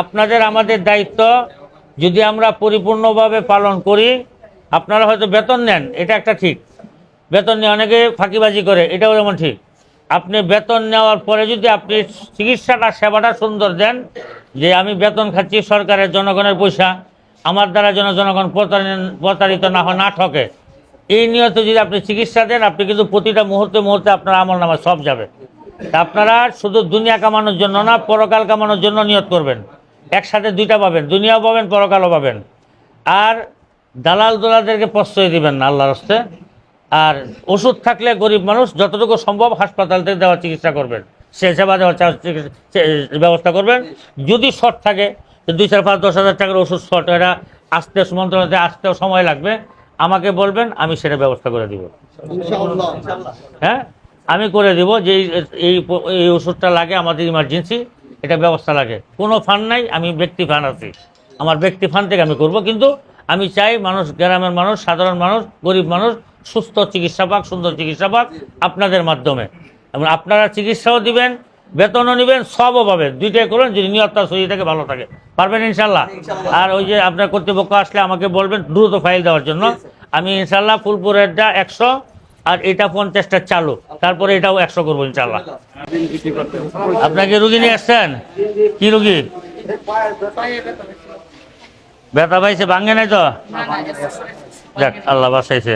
আপনাদের আমাদের দায়িত্ব যদি আমরা পরিপূর্ণভাবে পালন করি, আপনারা হয়তো বেতন নেন, এটা একটা ঠিক, বেতন নিয়ে অনেকে ফাঁকিবাজি করে, এটাও যেমন ঠিক। আপনি বেতন নেওয়ার পরে যদি আপনি চিকিৎসাটা সেবাটা সুন্দর দেন, যে আমি বেতন খাচ্ছি সরকারের জনগণের পয়সা, আমার দ্বারা যেন জনগণ প্রতারিত না হয়, না ঠকে, এই নিয়তে যদি আপনি চিকিৎসা দেন, আপনি কিন্তু প্রতিটা মুহূর্তে মুহূর্তে আপনার আমল নামায় সব যাবে। তা আপনারা শুধু দুনিয়া কামানোর জন্য না, পরকাল কামানোর জন্য নিয়ত করবেন, একসাথে দুইটা পাবেন, দুনিয়াও পাবেন পরকালও পাবেন। আর দালাল দোলাদেরকে প্রশ্রয় দিবেন না আল্লাহর হস্তে। আর ওষুধ থাকলে গরিব মানুষ যতটুকু সম্ভব হাসপাতাল থেকে দেওয়ার চিকিৎসা করবেন, সে সেবা দেওয়ার ব্যবস্থা করবেন। যদি শর্ট থাকে 2, 4, 5, 10,000 টাকার ওষুধ শর্ট, এটা আসতে মন্ত্রণালয়ে আসতেও সময় লাগবে, আমাকে বলবেন, আমি সেটা ব্যবস্থা করে দিব। হ্যাঁ, আমি করে দিব যে এই ওষুধটা লাগে, আমাদের ইমার্জেন্সি, এটা ব্যবস্থা লাগে। কোনো ফান্ড নাই, আমি ব্যক্তি ফান্ড আছি, আমার ব্যক্তি ফান্ড থেকে আমি করব। কিন্তু আমি চাই মানুষ, গ্রামের মানুষ, সাধারণ মানুষ, গরিব মানুষ সুস্থ চিকিৎসা পাক, সুন্দর চিকিৎসা পাক আপনাদের মাধ্যমে। এবং আপনারা চিকিৎসাও দিবেন, বেতনও নেবেন, সবও পাবেন, দুইটাই করবেন যদি নিয়তটা সহি থেকে ভালো থাকে। পারবেন ইনশাল্লাহ? আর ওই যে আপনার কর্তৃপক্ষ আসলে আমাকে বলবেন দ্রুত ফাইল দেওয়ার জন্য, আমি ইনশাল্লাহ ফুলপুরেরটা 100 আর এটা 50টা চালু, তারপরে এটাও 100 করবো ইনশাল্লাহ। আপনাকে রুগী নিয়ে আসছেন? কি রুগী? ব্যথা পাইছে, ভাঙে নাই তো? যাক, আল্লাহ বাঁচাইছে।